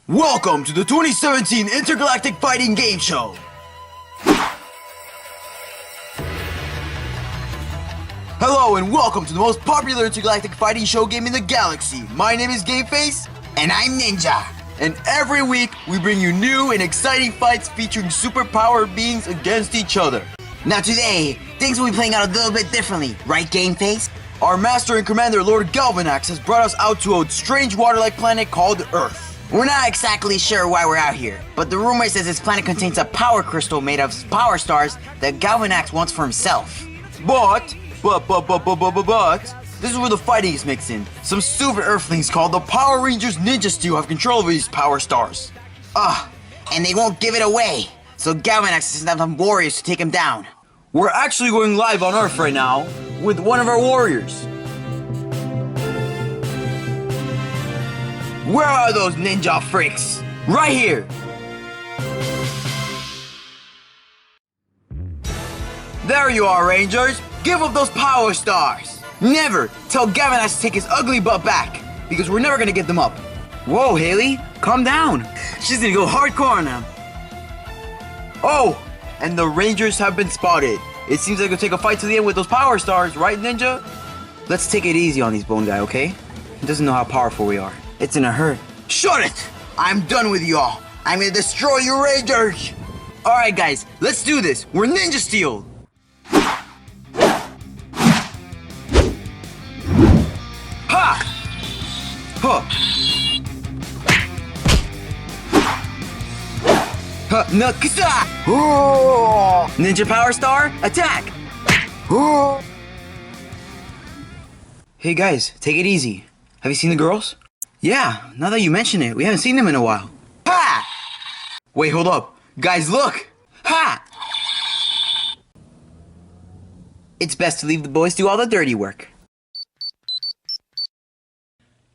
Welcome to the 2017 Intergalactic Fighting Game Show! Hello and welcome to the most popular intergalactic fighting show game in the galaxy. My name is Gameface. And I'm Ninja. And every week we bring you new and exciting fights featuring superpowered beings against each other. Now today, things will be playing out a little bit differently, right Gameface? Our master and commander Lord Galvanax has brought us out to a strange water-like planet called Earth. We're not exactly sure why we're out here, but the rumor says this planet contains a power crystal made of power stars that Galvanax wants for himself. But, this is where the fighting is mixed in. Some stupid Earthlings called the Power Rangers Ninja Steel have control of these power stars. And they won't give it away, so Galvanax has sent out some warriors to take him down. We're actually going live on Earth right now with one of our warriors. Where are those ninja freaks? Right here! There you are, Rangers! Give up those power stars! Never tell Galvanax to take his ugly butt back, because we're never gonna get them up. Whoa, Haley, calm down. She's gonna go hardcore on them. Oh, and the Rangers have been spotted. It seems like we'll take a fight to the end with those power stars, right, Ninja? Let's take it easy on these bone guy, okay? He doesn't know how powerful we are. It's in a hurt. Shut it! I'm done with y'all. I'm gonna destroy you, Rangers! Alright, guys, let's do this. We're Ninja Steel! Ha! Huh! Huh! Nakasa! Oh! Ninja Power Star, attack! Oh! Hey guys, take it easy. Have you seen the girls? Yeah, now that you mention it, we haven't seen them in a while. Ha! Wait, hold up. Guys, look! Ha! It's best to leave the boys do all the dirty work.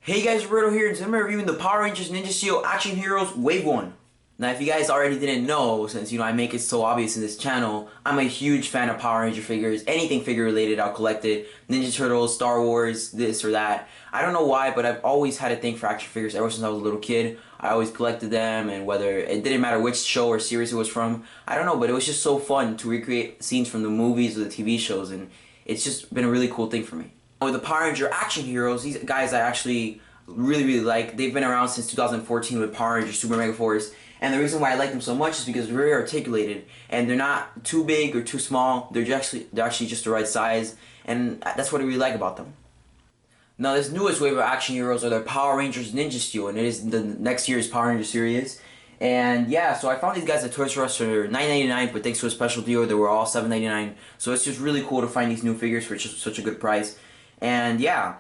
Hey guys, Roberto here, and today I'm reviewing the Power Rangers Ninja Steel Action Heroes Wave 1. Now, if you guys already didn't know, since, I make it so obvious in this channel, I'm a huge fan of Power Ranger figures. Anything figure related, I'll collect it. Ninja Turtles, Star Wars, this or that. I don't know why, but I've always had a thing for action figures ever since I was a little kid. I always collected them, and whether, it didn't matter which show or series it was from. I don't know, but it was just so fun to recreate scenes from the movies or the TV shows, and it's just been a really cool thing for me. With the Power Ranger Action Heroes, these guys I actually really like. They've been around since 2014 with Power Rangers Super Mega Force. And the reason why I like them so much is because they're very articulated, and they're not too big or too small. They're actually just the right size, and that's what I really like about them. Now, this newest wave of action heroes are the Power Rangers Ninja Steel, and it is the next year's Power Ranger series. And yeah, so I found these guys at Toys R Us for $9.99, but thanks to a special deal, they were all $7.99. So it's just really cool to find these new figures for such a good price. And yeah.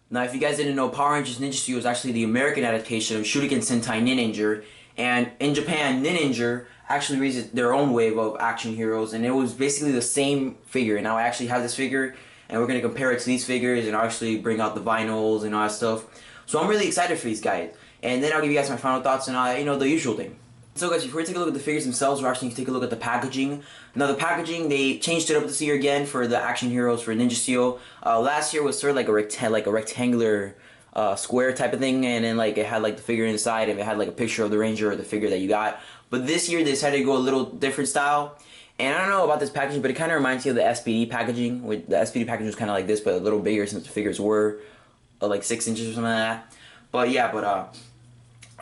Now, if you guys didn't know, Power Rangers Ninja Steel is actually the American adaptation of Shuriken Sentai Ninja. And in Japan, Ninja actually released their own wave of action heroes, and it was basically the same figure. And now I actually have this figure, and we're going to compare it to these figures, and I'll actually bring out the vinyls and all that stuff. So I'm really excited for these guys. And then I'll give you guys my final thoughts and the usual thing. So guys, before we take a look at the figures themselves, we're actually going to take a look at the packaging. Now the packaging, they changed it up this year again for the action heroes for Ninja Steel. Last year was sort of like a rectangular square type of thing, and then it had the figure inside, and it had a picture of the Ranger or the figure that you got. But this year they decided to go a little different style, and I don't know about this packaging, but it kind of reminds me of the SPD packaging. The SPD packaging was kind of like this, but a little bigger since the figures were like 6 inches or something like that. But yeah,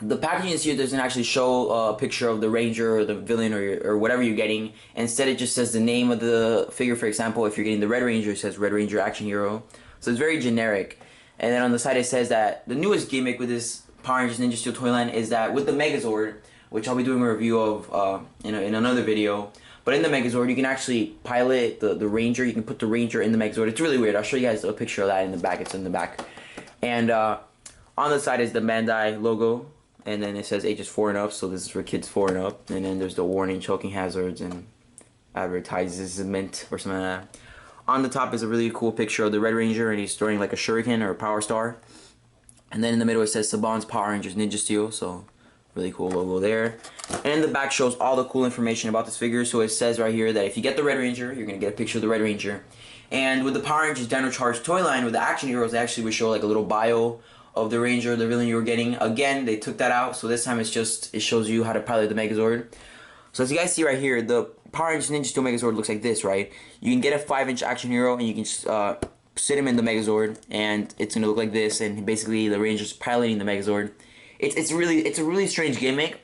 the packaging this year doesn't actually show a picture of the Ranger or the villain or whatever you're getting. Instead, it just says the name of the figure. For example, if you're getting the Red Ranger, it says Red Ranger Action Hero. So it's very generic. And then on the side it says that the newest gimmick with this Power Rangers Ninja Steel toy line is that with the Megazord, which I'll be doing a review of in another video, but in the Megazord you can actually pilot the Ranger. You can put the Ranger in the Megazord. It's really weird. I'll show you guys a picture of that in the back. It's in the back. And on the side is the Bandai logo, and then it says ages 4 and up, so this is for kids 4 and up. And then there's the warning, choking hazards, and advertisement or something like that. On the top is a really cool picture of the Red Ranger, and he's throwing like a shuriken or a power star. And then in the middle it says Saban's Power Rangers Ninja Steel, so really cool logo there. And in the back shows all the cool information about this figure. So it says right here that if you get the Red Ranger, you're going to get a picture of the Red Ranger. And with the Power Rangers Dino Charge toy line with the action heroes, they actually would show like a little bio of the Ranger, the villain you were getting. Again, they took that out, so this time it shows you how to pilot the Megazord. So as you guys see right here, the Power Rangers Ninja Steel Megazord looks like this, right? You can get a 5-inch action hero, and you can sit him in the Megazord, and it's gonna look like this. And basically, the Ranger's piloting the Megazord. It's a really strange gimmick,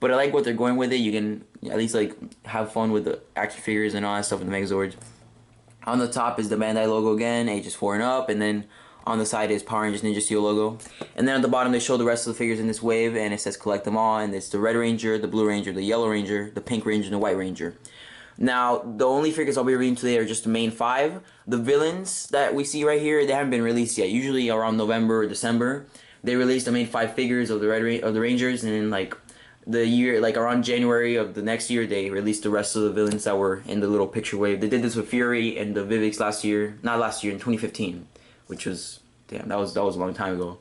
but I like what they're going with it. You can at least like have fun with the action figures and all that stuff in the Megazords. On the top is the Bandai logo again, ages 4 and up, and then on the side is Power Rangers Ninja Steel logo. And then at the bottom they show the rest of the figures in this wave, and it says collect them all, and it's the Red Ranger, the Blue Ranger, the Yellow Ranger, the Pink Ranger, and the White Ranger. Now, the only figures I'll be reading today are just the main 5. The villains that we see right here, they haven't been released yet. Usually around November or December, they release the main 5 figures of the Rangers, and then like the year, like around January of the next year, they released the rest of the villains that were in the little picture wave. They did this with Fury and the Vivix in 2015, which was, damn, that was a long time ago.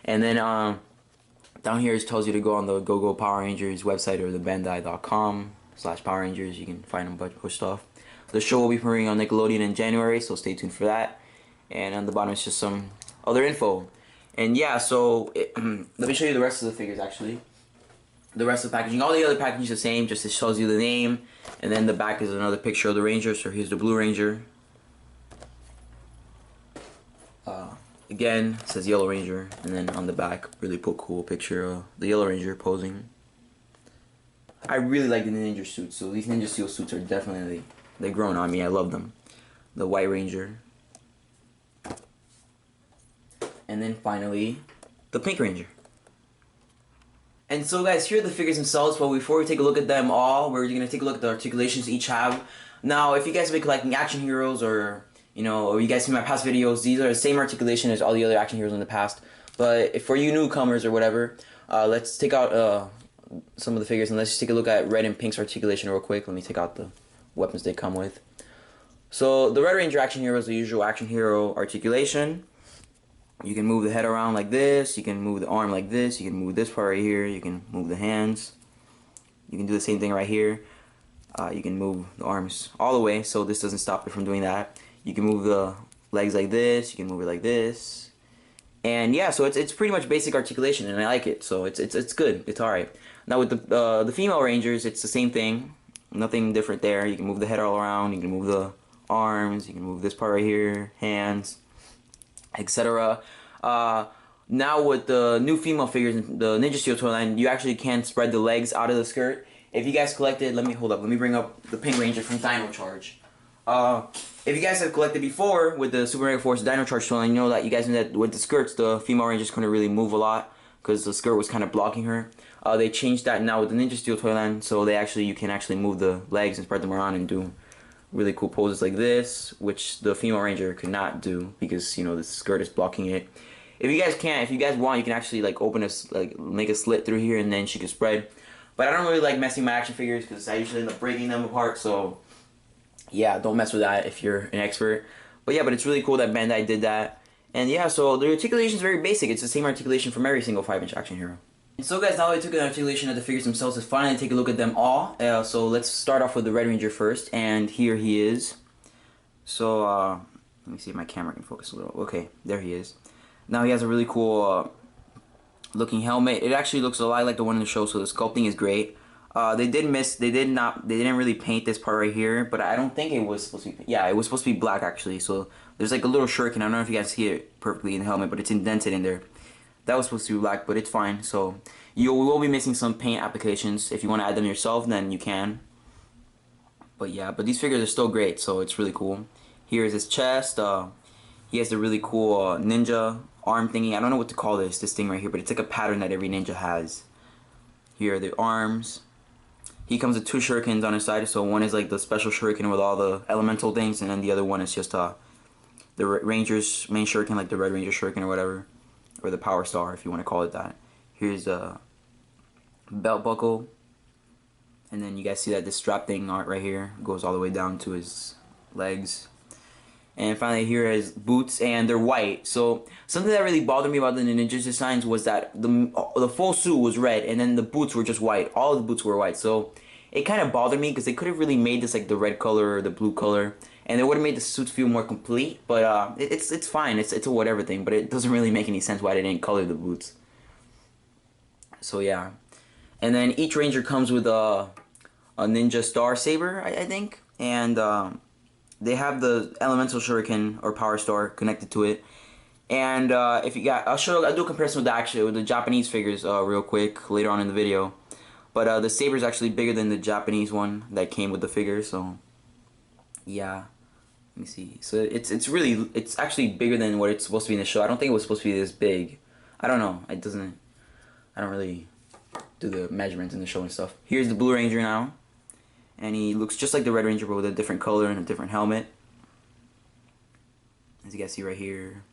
And then down here it tells you to go on the GoGo Power Rangers website or the bandai.com/Power Rangers. You can find a bunch of stuff. The show will be premiering on Nickelodeon in January, so stay tuned for that. And on the bottom it's just some other info. And yeah, so let me show you the rest of the figures actually. The rest of the packaging, all the other packaging is the same, just it shows you the name, and then the back is another picture of the Ranger. So here's the Blue Ranger. Again, it says Yellow Ranger, and then on the back, really cool picture of the Yellow Ranger posing. I really like the ninja suits, so these Ninja Steel suits are definitely, they're growing on me, I love them. The White Ranger. And then finally, the Pink Ranger. And so guys, here are the figures themselves, but before we take a look at them all, we're going to take a look at the articulations each have. Now, if you guys have been collecting action heroes, or or you guys see my past videos, these are the same articulation as all the other action heroes in the past. But if for you newcomers or whatever, let's take out some of the figures, and let's just take a look at Red and Pink's articulation real quick. Let me take out the weapons they come with. So the Red Ranger action hero is the usual action hero articulation. You can move the head around like this, you can move the arm like this, you can move this part right here, you can move the hands. You can do the same thing right here. You can move the arms all the way, so this doesn't stop it from doing that. You can move the legs like this, you can move it like this. And yeah, so it's pretty much basic articulation, and I like it, so it's good, it's alright. Now with the female Rangers, it's the same thing, nothing different there. You can move the head all around, you can move the arms, you can move this part right here, hands, etc. Now with the new female figures, the Ninja Steel toyline, you actually can spread the legs out of the skirt. If you guys collected, let me bring up the Pink Ranger from Dino Charge. If you guys have collected before with the Super Mega Force Dino Charge toyline, you know that you guys know that with the skirts, the female Rangers couldn't really move a lot because the skirt was kind of blocking her. They changed that now with the Ninja Steel toyline, so you can actually move the legs and spread them around and do really cool poses like this, which the female Ranger could not do because the skirt is blocking it. If you guys want, you can actually make a slit through here and then she can spread. But I don't really like messing my action figures because I usually end up breaking them apart. So yeah, don't mess with that if you're an expert. But yeah, it's really cool that Bandai did that. And yeah, so the articulation is very basic. It's the same articulation from every single 5-inch action hero. And so guys, now that I took an articulation of the figures themselves, let's finally take a look at them all. So let's start off with the Red Ranger first, and here he is. So let me see if my camera can focus a little. Okay, there he is. Now he has a really cool looking helmet. It actually looks a lot like the one in the show, so the sculpting is great. They didn't really paint this part right here, but I don't think it was supposed to be. Yeah, it was supposed to be black actually. So there's like a little shuriken. I don't know if you guys see it perfectly in the helmet, but it's indented in there. That was supposed to be black, but it's fine. So you will be missing some paint applications. If you want to add them yourself, then you can. But yeah, these figures are still great, so it's really cool. Here's his chest. He has the really cool ninja arm thingy. I don't know what to call this thing right here, but it's like a pattern that every ninja has. Here are the arms. He comes with 2 shurikens on his side, so one is like the special shuriken with all the elemental things, and then the other one is just the Ranger's main shuriken, like the Red Ranger shuriken or whatever, or the Power Star if you want to call it that. Here's a belt buckle, and then you guys see that this strap thing right here goes all the way down to his legs. And finally here is boots, and they're white. So something that really bothered me about the Ninja designs was that the full suit was red, and then the boots were just white. All of the boots were white. So it kind of bothered me because they could have really made this like the red color or the blue color, and it would have made the suits feel more complete. But it's fine. It's a whatever thing. But it doesn't really make any sense why they didn't color the boots. So yeah, and then each Ranger comes with a Ninja Star Saber, I think, and they have the Elemental Shuriken or Power Star connected to it. And if you got, I'll do a comparison with the Japanese figures real quick later on in the video. But the Saber is actually bigger than the Japanese one that came with the figure. So yeah, let me see. So it's actually bigger than what it's supposed to be in the show. I don't think it was supposed to be this big. I don't know. It doesn't. I don't really do the measurements in the show and stuff. Here's the Blue Ranger now, and he looks just like the Red Ranger but with a different color and a different helmet. As you guys see right here.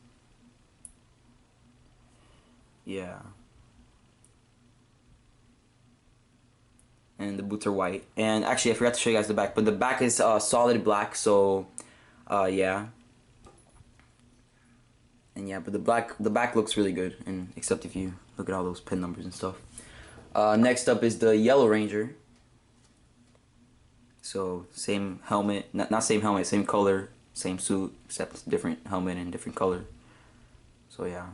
Yeah. And the boots are white. And actually, I forgot to show you guys the back, but the back is solid black. So, yeah. And yeah, but the back looks really good, and except if you look at all those pin numbers and stuff. Next up is the Yellow Ranger. So same helmet, not same helmet, same color, same suit, except different helmet and different color. So yeah.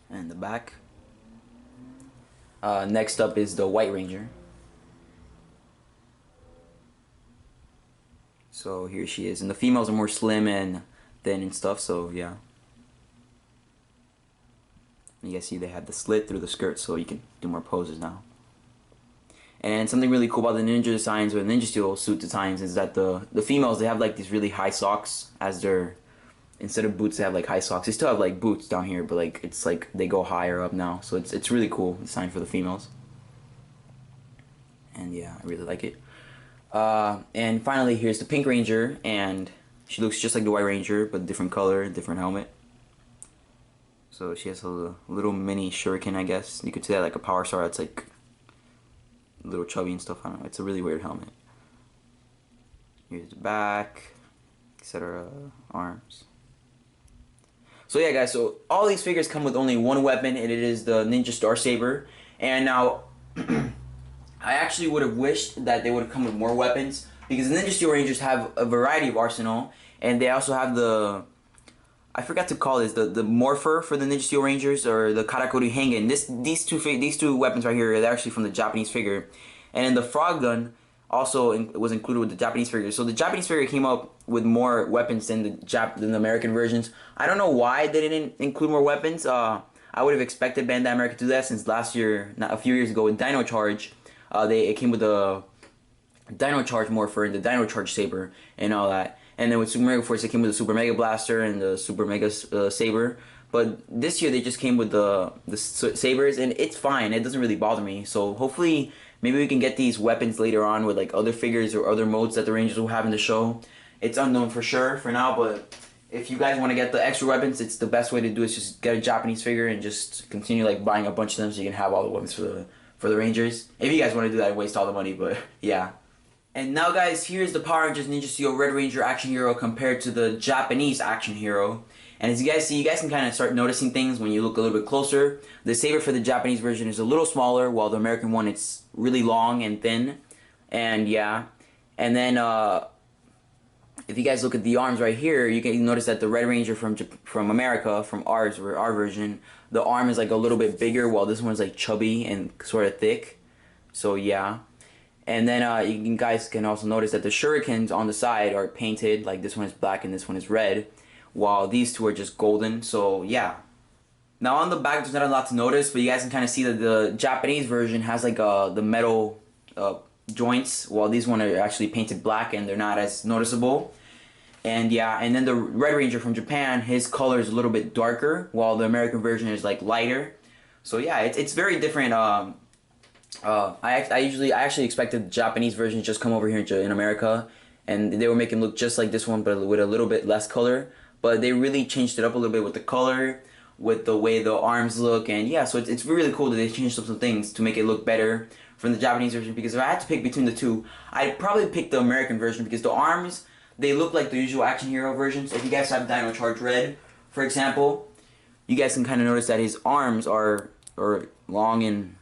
And the back. Next up is the White Ranger. So here she is, and the females are more slim and thin and stuff. So yeah. You guys see they have the slit through the skirt, so you can do more poses now. And something really cool about the Ninja designs or Ninja Steel suit designs is that the females, they have like these really high socks as their, instead of boots they have like high socks. They still have like boots down here, but like it's like they go higher up now. So it's really cool design for the females. And yeah, I really like it. And finally, here's the Pink Ranger, and she looks just like the White Ranger, but different color, different helmet. So she has a little mini shuriken, I guess. You could say that like a power star that's like a little chubby and stuff. I don't know. It's a really weird helmet. Here's the back, etc. Arms. So yeah, guys. So all these figures come with only one weapon, and it is the Ninja Star Saber. And now, I actually would have wished that they would have come with more weapons, because the Ninja Steel Rangers have a variety of arsenal, and they also have the, I forgot to call this, the Morpher for the Ninja Steel Rangers, or the Karakuri Hengen. These two weapons right here, they're actually from the Japanese figure. And then the Frog Gun also was included with the Japanese figure. So the Japanese figure came up with more weapons than the American versions. I don't know why they didn't include more weapons. I would have expected Bandai America to do that, since last year, a few years ago with Dino Charge, it came with the Dino Charge Morpher and the Dino Charge Saber and all that. And then with Super Mega Force, it came with the Super Mega Blaster and the Super Mega Saber. But this year, they just came with the Sabers, and it's fine. It doesn't really bother me. So hopefully, maybe we can get these weapons later on with like other figures or other modes that the Rangers will have in the show. It's unknown for sure for now, but if you guys want to get the extra weapons, it's the best way to do it. Is just get a Japanese figure and just continue like buying a bunch of them so you can have all the weapons for the Rangers. If you guys want to do that and waste all the money, but yeah. And now, guys, here's the Power Rangers Ninja Steel Red Ranger action hero compared to the Japanese action hero. And as you guys see, you guys can kind of start noticing things when you look a little bit closer. The saber for the Japanese version is a little smaller, while the American one, it's really long and thin. And yeah. And then if you guys look at the arms right here, you can notice that the Red Ranger from America, from our version, the arm is like a little bit bigger, while this one's like chubby and sort of thick. So yeah. And then you guys can also notice that the shurikens on the side are painted, like this one is black and this one is red, while these two are just golden. So yeah. Now on the back, there's not a lot to notice, but you guys can kind of see that the Japanese version has like the metal joints, while these one are actually painted black and they're not as noticeable. And yeah, and then the Red Ranger from Japan, his color is a little bit darker, while the American version is like lighter. So yeah, it's very different. I actually expected the Japanese version to just come over here in America, and they were making it look just like this one, but with a little bit less color. But they really changed it up a little bit with the color, with the way the arms look, and yeah, so it's really cool that they changed up some things to make it look better from the Japanese version. Because if I had to pick between the two, I'd probably pick the American version, because the arms, they look like the usual action hero versions. If you guys have Dino Charge Red, for example, you guys can kind of notice that his arms are long and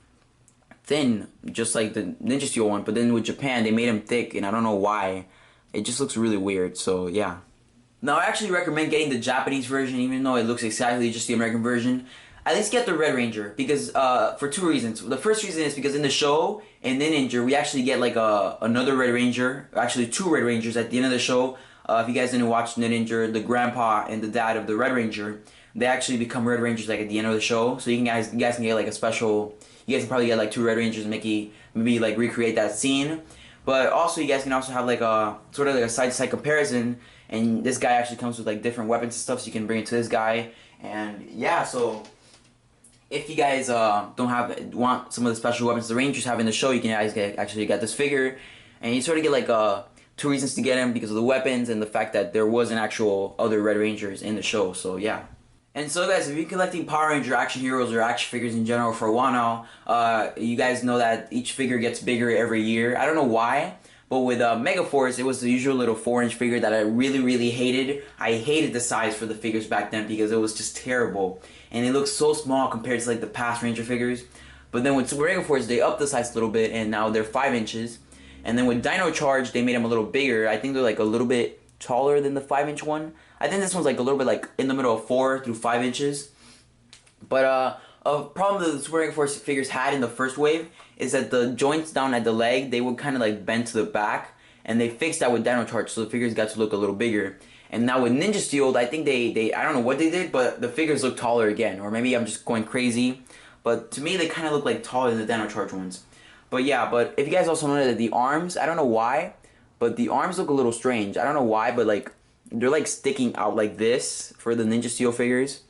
thin, just like the Ninja Steel one, but then with Japan, they made them thick, and I don't know why. It just looks really weird, so yeah. Now, I actually recommend getting the Japanese version, even though it looks exactly just the American version. At least get the Red Ranger, because for two reasons. The first reason is because in the show, in Ninja, we actually get like another Red Ranger, actually two Red Rangers at the end of the show. If you guys didn't watch Ninja, the grandpa and the dad of the Red Ranger, they actually become Red Rangers like at the end of the show. So you guys can get like a special. You guys can probably get like two Red Rangers and maybe like recreate that scene. But also, you guys can also have like a sort of like a side-to-side comparison. And this guy actually comes with like different weapons and stuff, so you can bring it to this guy. And yeah, so if you guys want some of the special weapons the Rangers have in the show, you can actually get this figure, and you sort of get like two reasons to get him because of the weapons and the fact that there wasn't actual other Red Rangers in the show. So yeah. And so guys, if you're collecting Power Ranger action heroes or action figures in general for a while now, you guys know that each figure gets bigger every year. I don't know why, but with Megaforce, it was the usual little 4-inch figure that I really hated. I hated the size for the figures back then because it was just terrible. And it looks so small compared to like the past Ranger figures. But then with Super Megaforce, they upped the size a little bit, and now they're 5 inches. And then with Dino Charge, they made them a little bigger. I think they're like a little bit taller than the 5-inch one. I think this one's like a little bit like in the middle of 4 through 5 inches. But a problem that the Super Megaforce figures had in the first wave is that the joints down at the leg, they would kind of like bend to the back, and they fixed that with Dino Charge, so the figures got to look a little bigger. And now with Ninja Steel, I think they I don't know what they did, but the figures look taller again, or maybe I'm just going crazy. But to me, they kind of look like taller than the Dino Charge ones. But yeah, but if you guys also know that the arms, I don't know why, but the arms look a little strange. I don't know why, but like they're like sticking out like this for the Ninja Steel figures.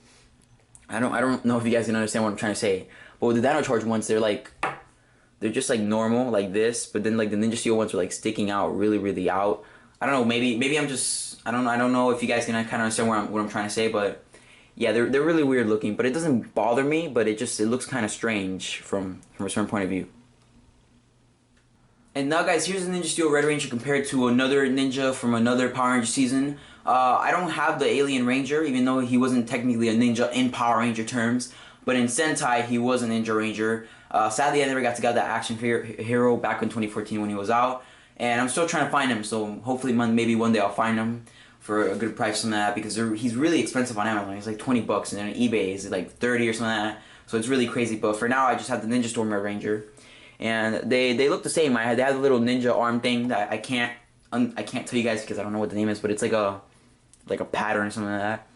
I don't know if you guys can understand what I'm trying to say. But with the Dino Charge ones, they're just like normal like this, but then like the Ninja Steel ones are like sticking out really out. I don't know, maybe I'm just I don't know if you guys can kind of understand what I'm trying to say, but yeah, they're really weird looking, but it doesn't bother me, but it looks kind of strange from a certain point of view. And now guys, here's the Ninja Steel Red Ranger compared to another ninja from another Power Ranger season. I don't have the Alien Ranger, even though he wasn't technically a ninja in Power Ranger terms, but in Sentai he was a Ninja Ranger. Sadly, I never got to get that action hero back in 2014 when he was out, and I'm still trying to find him, so hopefully maybe one day I'll find him for a good price on that, because he's really expensive on Amazon. He's like 20 bucks, and then on eBay he's like 30 or something like that, so it's really crazy. But for now, I just have the Ninja Storm Red Ranger, and they look the same. They have a little ninja arm thing that I can't tell you guys because I don't know what the name is, but it's like a pattern or something like that.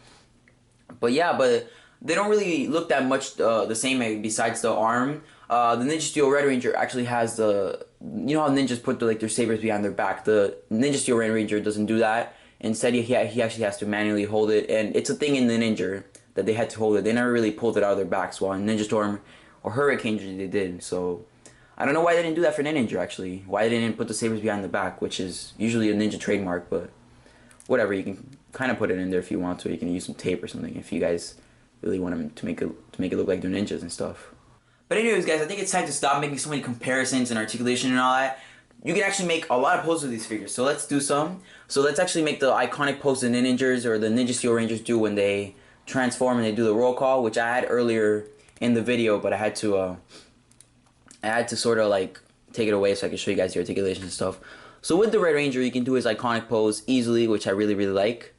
But yeah, but they don't really look that much the same besides the arm. The Ninja Steel Red Ranger actually has you know how ninjas put their sabers behind their back. The Ninja Steel Red Ranger doesn't do that. Instead, he actually has to manually hold it, and it's a thing in the Ninja that they had to hold it. They never really pulled it out of their backs, while in Ninja Storm or Hurricane they did. So I don't know why they didn't do that for Ninja actually. Why they didn't put the sabers behind the back, which is usually a Ninja trademark, but whatever. You can kind of put it in there if you want to. You can use some tape or something if you guys really want them to make it look like they're ninjas and stuff. But anyways, guys, I think it's time to stop making so many comparisons and articulation and all that. You can actually make a lot of poses with these figures, so let's do some. So let's actually make the iconic pose the Ninjas or the Ninja Steel Rangers do when they transform and they do the roll call, which I had earlier in the video, but I had to sort of like take it away so I can show you guys the articulation and stuff. So with the Red Ranger, you can do his iconic pose easily, which I really like.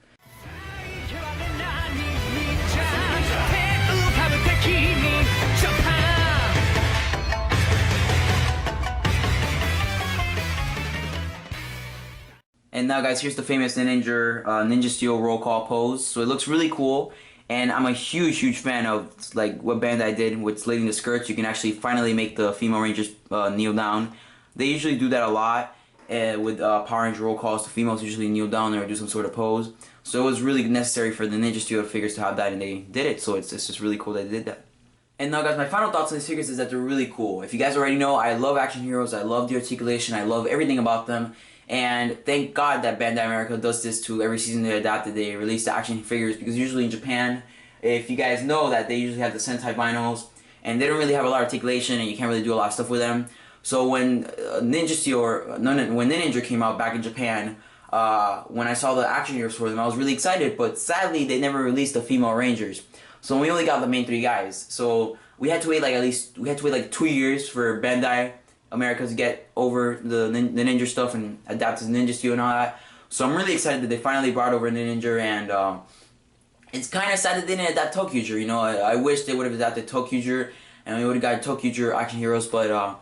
And now guys, here's the famous Ninja Steel roll call pose. So it looks really cool, and I'm a huge fan of like what Bandai did with slitting the skirts. You can actually finally make the female Rangers kneel down. They usually do that a lot with Power Ranger roll calls. The females usually kneel down or do some sort of pose. So it was really necessary for the Ninja Steel figures to have that, and they did it. So it's just really cool that they did that. And now guys, my final thoughts on these figures is that they're really cool. If you guys already know, I love action heroes, I love the articulation, I love everything about them. And thank God that Bandai America does this to every season they adapted. They release the action figures, because usually in Japan, if you guys know that they usually have the Sentai vinyls, and they don't really have a lot of articulation, and you can't really do a lot of stuff with them. So when when Ninja came out back in Japan, when I saw the action heroes for them, I was really excited. But sadly, they never released the female Rangers. So we only got the main 3 guys. So we had to wait like 2 years for Bandai America to get over the Ninja stuff and adapt to the Ninja Steel and all that. So I'm really excited that they finally brought over the Ninja, and it's kind of sad that they didn't adapt ToQger. You know, I wish they would have adapted ToQger, and we would have got ToQger Action Heroes. But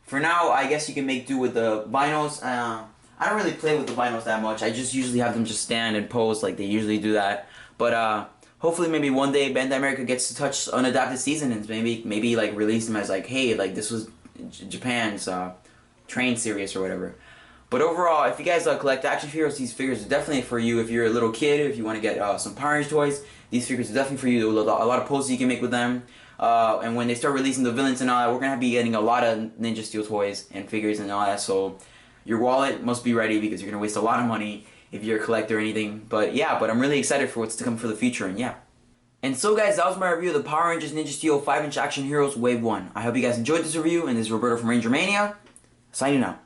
for now, I guess you can make do with the vinyls. I don't really play with the vinyls that much. I just usually have them just stand and pose like they usually do that. But hopefully maybe one day Bandai America gets to touch unadapted seasons, and maybe like release them as like, hey, like this was Japan's train series or whatever. But overall, if you guys collect action figures, these figures are definitely for you. If you're a little kid, if you want to get some Power Rangers toys, these figures are definitely for you. A lot of poses you can make with them. And when they start releasing the villains and all that, we're going to be getting a lot of Ninja Steel toys and figures and all that. So your wallet must be ready, because you're going to waste a lot of money if you're a collector or anything. But yeah, I'm really excited for what's to come for the future, and yeah. And so guys, that was my review of the Power Rangers Ninja Steel 5-inch Action Heroes Wave 1. I hope you guys enjoyed this review, and this is Roberto from Ranger Mania, signing out.